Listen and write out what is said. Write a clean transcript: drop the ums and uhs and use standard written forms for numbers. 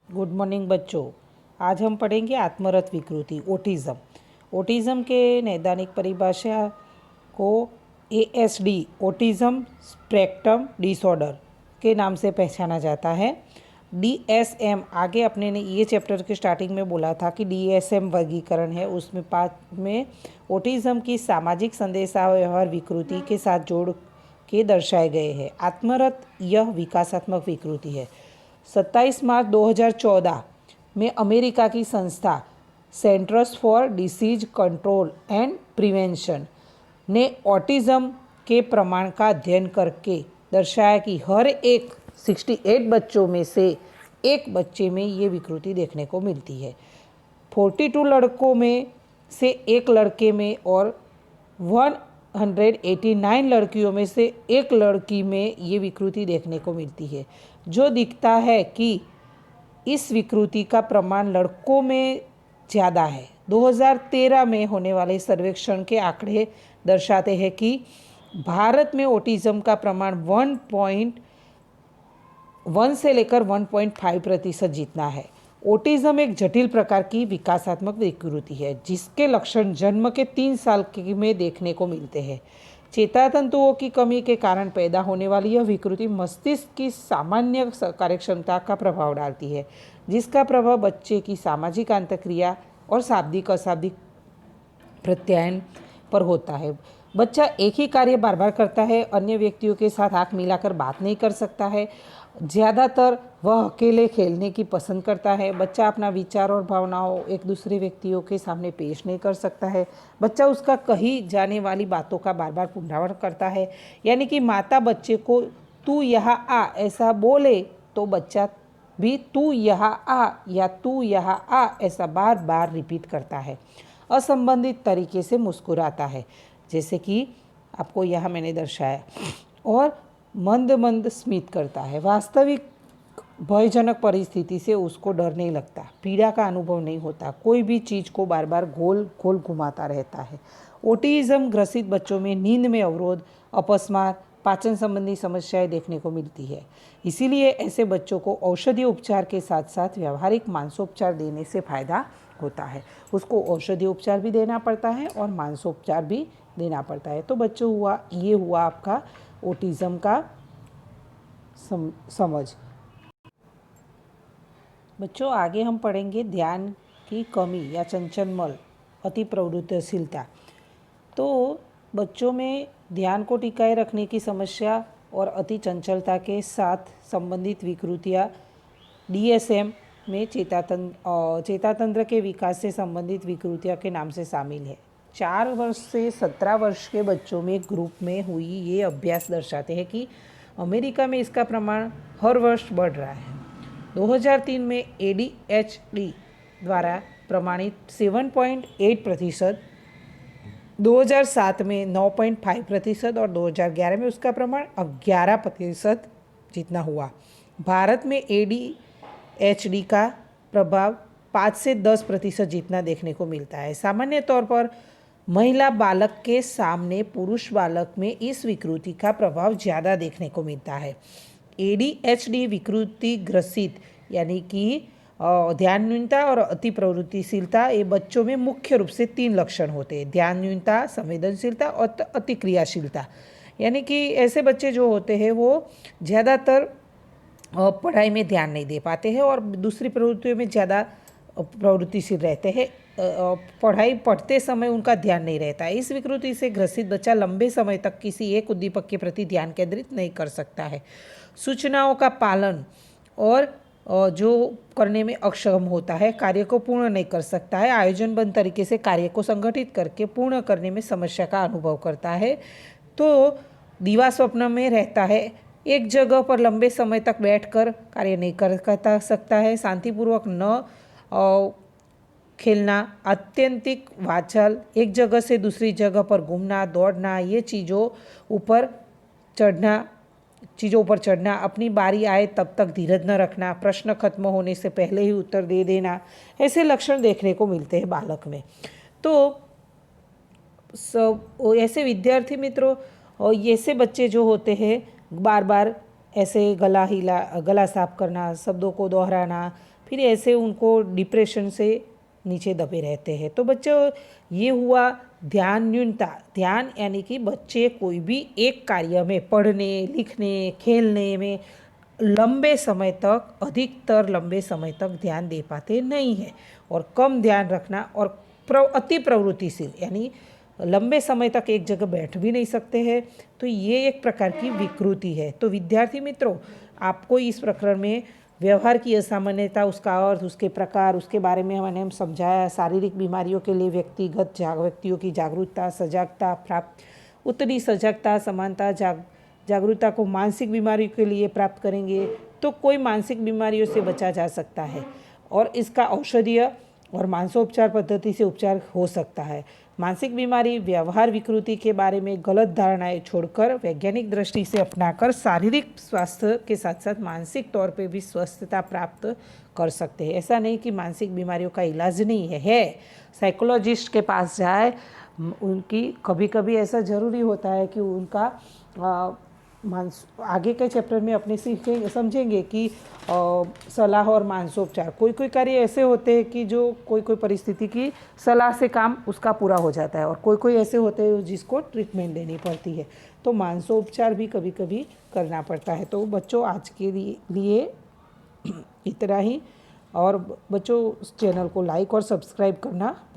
Good morning बच्चों। आज हम पढ़ेंगे आत्मरत विकृति ओटिज़म। ओटिज़म के नैदानिक परिभाषा को एएसडी ओटिज़म स्पेक्ट्रम डिसऑर्डर के नाम से पहचाना जाता है। डीएसएम आगे अपने ने ये चैप्टर के स्टार्टिंग में बोला था कि डीएसएम वर्गीकरण है, उसमें पाँच में ओटिज़म की सामाजिक संदेशाव्यवहार विकृति के साथ जोड़ के दर्शाए गए हैं। आत्मरत यह विकासात्मक विकृति है। 27 मार्च 2014 में अमेरिका की संस्था centres for disease control and prevention ने ऑटिज़म के प्रमाण का अध्ययन करके दर्शाया कि हर एक 68 बच्चों में से एक बच्चे में ये विकृति देखने को मिलती है। 42 लड़कों में से एक लड़के में और 189 लड़कियों में से एक लड़की में ये विकृति देखने को मिलती है, जो दिखता है कि इस विकृति का प्रमाण लड़कों में ज़्यादा है। 2013 में होने वाले सर्वेक्षण के आंकड़े दर्शाते हैं कि भारत में ऑटिज़म का प्रमाण 1.1 से लेकर 1.5% जितना है। ऑटिज़म एक जटिल प्रकार की विकासात्मक विकृति है जिसके लक्षण जन्म के 3 साल में देखने को मिलते हैं। चेता तंतुओं की कमी के कारण पैदा होने वाली यह विकृति मस्तिष्क की सामान्य कार्यक्षमता का प्रभाव डालती है, जिसका प्रभाव बच्चे की सामाजिक अंतःक्रिया और शाब्दिक अशाब्दिक प्रत्यायन पर होता है। बच्चा एक ही कार्य बार बार करता है, अन्य व्यक्तियों के साथ आंख मिलाकर बात नहीं कर सकता है, ज़्यादातर वह अकेले खेलने की पसंद करता है। बच्चा अपना विचार और भावनाओं एक दूसरे व्यक्तियों के सामने पेश नहीं कर सकता है। बच्चा उसका कही जाने वाली बातों का बार बार पुनरावृत्ति करता है, यानी कि माता बच्चे को तू यहाँ आ ऐसा बोले तो बच्चा भी तू यहाँ आ या तू यहाँ आ ऐसा बार बार रिपीट करता है। असंबंधित तरीके से मुस्कुराता है, जैसे कि आपको यहाँ मैंने दर्शाया, और मंद मंद स्मित करता है। वास्तविक भयजनक परिस्थिति से उसको डर नहीं लगता, पीड़ा का अनुभव नहीं होता, कोई भी चीज़ को बार बार गोल गोल घुमाता रहता है। ऑटिज़म ग्रसित बच्चों में नींद में अवरोध, अपस्मार, पाचन संबंधी समस्याएं देखने को मिलती है। इसीलिए ऐसे बच्चों को औषधीय उपचार के साथ साथ व्यावहारिक मानसोपचार देने से फायदा होता है। उसको औषधीय उपचार भी देना पड़ता है और मानसोपचार भी देना पड़ता है। तो बच्चों ये हुआ आपका ऑटिज़म का समझ। बच्चों आगे हम पढ़ेंगे ध्यान की कमी या चंचल अति प्रवृत्तिशीलता। तो बच्चों में ध्यान को टिकाए रखने की समस्या और अति चंचलता के साथ संबंधित विकृतियाँ डीएसएम में चेतातंत्र के विकास से संबंधित विकृतियों के नाम से शामिल है। 4 वर्ष से 17 वर्ष के बच्चों में ग्रुप में हुई ये अभ्यास दर्शाते हैं कि अमेरिका में इसका प्रमाण हर वर्ष बढ़ रहा है। 2003 में एडीएचडी द्वारा प्रमाणित 7.8%, 2007 में 9.5% और 2011 में उसका प्रमाण 11% जितना हुआ। भारत में एडीएचडी का प्रभाव 5 से 10% जितना देखने को मिलता है। सामान्य तौर पर महिला बालक के सामने पुरुष बालक में इस विकृति का प्रभाव ज़्यादा देखने को मिलता है। एडीएचडी विकृति ग्रसित यानी कि ध्यान न्यूनता और अति प्रवृत्तिशीलता, ये बच्चों में मुख्य रूप से 3 लक्षण होते हैं: ध्यान न्यूनता, संवेदनशीलता और अति क्रियाशीलता। यानी कि ऐसे बच्चे जो होते हैं वो ज़्यादातर पढ़ाई में ध्यान नहीं दे पाते हैं और दूसरी प्रवृत्तियों में ज़्यादा प्रवृत्तिशील रहते हैं। पढ़ते समय उनका ध्यान नहीं रहता है। इस विकृति से ग्रसित बच्चा लंबे समय तक किसी एक उद्दीपक के प्रति ध्यान केंद्रित नहीं कर सकता है, सूचनाओं का पालन और जो करने में अक्षम होता है, कार्य को पूर्ण नहीं कर सकता है, आयोजनबद्ध तरीके से कार्य को संगठित करके पूर्ण करने में समस्या का अनुभव करता है। तो दीवा स्वप्न में रहता है, एक जगह पर लंबे समय तक बैठकर कार्य नहीं कर सकता है, शांतिपूर्वक न खेलना, अत्यंतिक वाचल, एक जगह से दूसरी जगह पर घूमना, दौड़ना, ये चीज़ों ऊपर चढ़ना, अपनी बारी आए तब तक धीरज न रखना, प्रश्न खत्म होने से पहले ही उत्तर दे देना, ऐसे लक्षण देखने को मिलते हैं बालक में। तो सब ऐसे विद्यार्थी मित्रों और ऐसे बच्चे जो होते हैं बार बार ऐसे गला साफ करना, शब्दों को दोहराना, फिर ऐसे उनको डिप्रेशन से नीचे दबे रहते हैं। तो बच्चों, ये हुआ ध्यान न्यूनता। ध्यान यानी कि बच्चे कोई भी एक कार्य में, पढ़ने, लिखने, खेलने में लंबे समय तक, अधिकतर लंबे समय तक ध्यान दे पाते नहीं हैं। और कम ध्यान रखना और अति प्रवृत्तिशील यानी लंबे समय तक एक जगह बैठ भी नहीं सकते हैं। तो ये एक प्रकार की विकृति है। तो विद्यार्थी मित्रों, आपको इस प्रकरण में व्यवहार की असामान्यता, उसका अर्थ, उसके प्रकार, उसके बारे में मैंने हम समझाया। शारीरिक बीमारियों के लिए व्यक्तियों की जागरूकता, सजागता प्राप्त, उतनी सजागता, समानता, जागरूकता को मानसिक बीमारियों के लिए प्राप्त करेंगे तो कोई मानसिक बीमारियों से बचा जा सकता है और इसका औषधीय और मानसोपचार पद्धति से उपचार हो सकता है। मानसिक बीमारी व्यवहार विकृति के बारे में गलत धारणाएं छोड़कर वैज्ञानिक दृष्टि से अपनाकर शारीरिक स्वास्थ्य के साथ साथ मानसिक तौर पे भी स्वस्थता प्राप्त कर सकते हैं। ऐसा नहीं कि मानसिक बीमारियों का इलाज नहीं है, साइकोलॉजिस्ट के पास जाए। उनकी कभी कभी ऐसा ज़रूरी होता है कि उनका आगे के चैप्टर में अपने समझेंगे कि सलाह और मानसोपचार। कोई कोई कार्य ऐसे होते हैं कि जो कोई कोई परिस्थिति की सलाह से काम उसका पूरा हो जाता है और कोई कोई ऐसे होते हैं जिसको ट्रीटमेंट देनी पड़ती है। तो मानसोपचार भी कभी कभी करना पड़ता है। तो बच्चों, आज के लिए इतना ही। और बच्चों, चैनल को लाइक और सब्सक्राइब करना